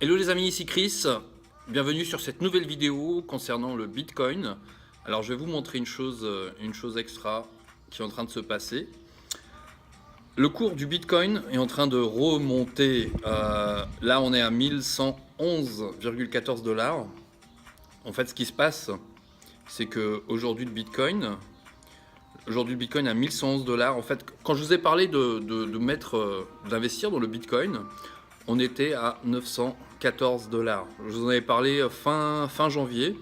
Hello les amis, ici Chris, bienvenue sur cette nouvelle vidéo concernant le Bitcoin. Alors je vais vous montrer une chose extra qui est en train de se passer. Le cours du Bitcoin est en train de remonter, là on est à 1111,14 $. En fait ce qui se passe, c'est que aujourd'hui le Bitcoin à 1111 $. En fait quand je vous ai parlé d'investir dans le Bitcoin, on était à 914 $. Je vous en avais parlé fin janvier.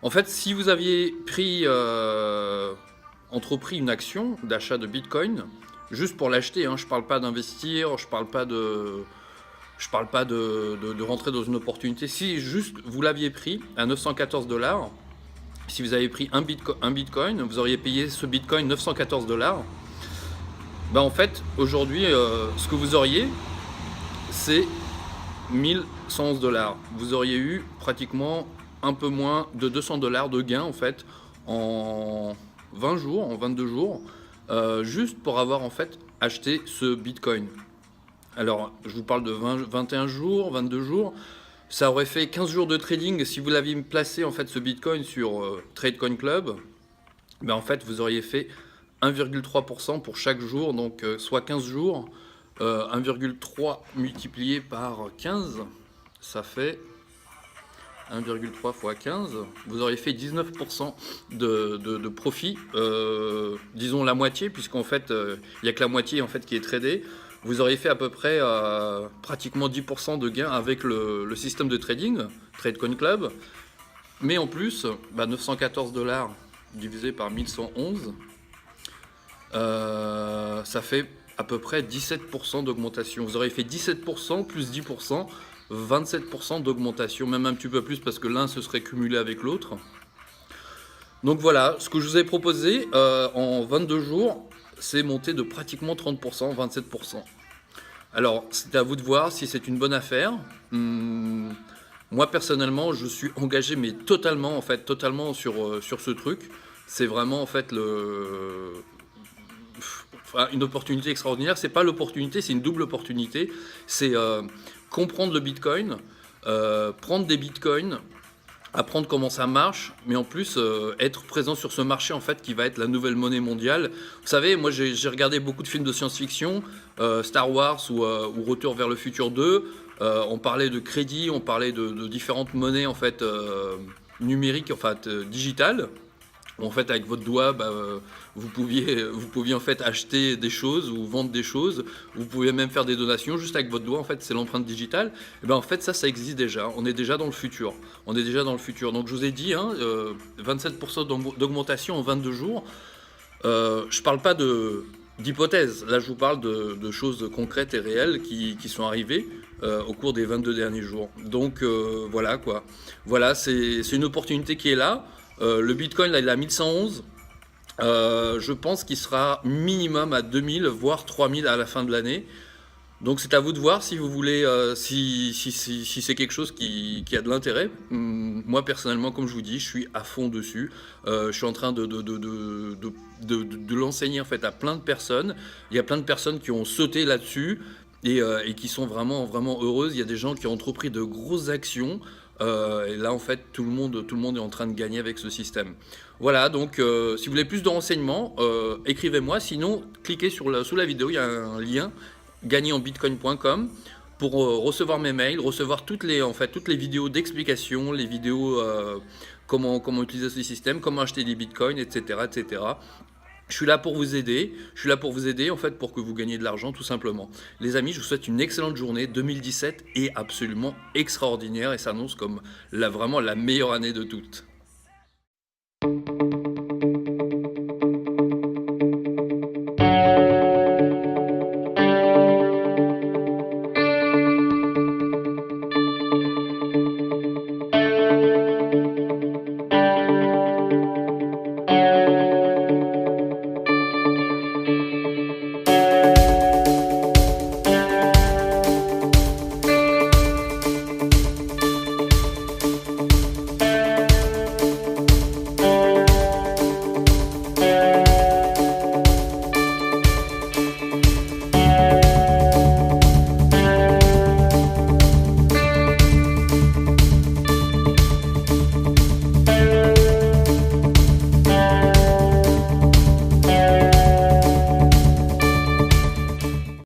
En fait, si vous aviez entrepris une action d'achat de Bitcoin, juste pour l'acheter, hein, je ne parle pas d'investir, je ne parle pas de rentrer dans une opportunité. Si juste vous l'aviez pris à 914 $, si vous avez pris un Bitcoin, vous auriez payé ce Bitcoin 914 $. Ben en fait, aujourd'hui, ce que vous auriez, c'est 1111 $. Vous auriez eu pratiquement un peu moins de 200 $ de gain en fait en 20 jours, en 22 jours, juste pour avoir en fait acheté ce Bitcoin. Alors je vous parle de 21 jours, 22 jours. Ça aurait fait 15 jours de trading si vous l'aviez placé en fait ce Bitcoin sur TradeCoin Club. Ben, en fait vous auriez fait 1,3% pour chaque jour, donc soit 15 jours. 1,3 multiplié par 15, ça fait 1,3 fois 15. Vous auriez fait 19% de profit, disons la moitié, puisqu'en fait, il n'y a que la moitié en fait qui est tradée. Vous auriez fait à peu près pratiquement 10% de gain avec le système de trading, TradeCoin Club. Mais en plus, 914 $ divisé par 1111, ça fait à peu près 17% d'augmentation. Vous aurez fait 17% plus 10%, 27% d'augmentation, même un petit peu plus parce que l'un se serait cumulé avec l'autre. Donc voilà, ce que je vous ai proposé en 22 jours, c'est monter de pratiquement 30%, 27%. Alors, c'est à vous de voir si c'est une bonne affaire. Moi, personnellement, je suis engagé, mais totalement sur ce truc. C'est vraiment, en fait, une opportunité extraordinaire. C'est pas l'opportunité, c'est une double opportunité. C'est comprendre le Bitcoin, prendre des Bitcoins, apprendre comment ça marche, mais en plus être présent sur ce marché en fait qui va être la nouvelle monnaie mondiale. Vous savez, moi j'ai regardé beaucoup de films de science-fiction, Star Wars ou Retour vers le futur 2. On parlait de crédit, on parlait de différentes monnaies en fait numériques, en fait digitales. En fait, avec votre doigt, vous pouviez en fait acheter des choses ou vendre des choses. Vous pouvez même faire des donations juste avec votre doigt. En fait, c'est l'empreinte digitale. Et en fait, ça existe déjà. On est déjà dans le futur. On est déjà dans le futur. Donc, je vous ai dit, 27% d'augmentation en 22 jours. Je parle pas d'hypothèses. Là, je vous parle de choses concrètes et réelles qui sont arrivées au cours des 22 derniers jours. Donc, voilà quoi. Voilà, c'est une opportunité qui est là. Le Bitcoin, là, il est à 1111. Je pense qu'il sera minimum à 2000, voire 3000 à la fin de l'année. Donc c'est à vous de voir si vous voulez, si c'est quelque chose qui a de l'intérêt. Moi personnellement, comme je vous dis, je suis à fond dessus. Je suis en train de l'enseigner en fait à plein de personnes. Il y a plein de personnes qui ont sauté là-dessus et qui sont vraiment, vraiment heureuses. Il y a des gens qui ont entrepris de grosses actions. Et là en fait tout le monde est en train de gagner avec ce système. Voilà, donc si vous voulez plus de renseignements, écrivez-moi, sinon cliquez sous la vidéo, il y a un lien gagnerenbitcoin.com pour recevoir mes mails, recevoir toutes les vidéos d'explication, les vidéos comment utiliser ce système, comment acheter des bitcoins, etc. etc. Je suis là pour vous aider, en fait pour que vous gagniez de l'argent tout simplement. Les amis, je vous souhaite une excellente journée. 2017 est absolument extraordinaire et s'annonce comme vraiment la meilleure année de toutes.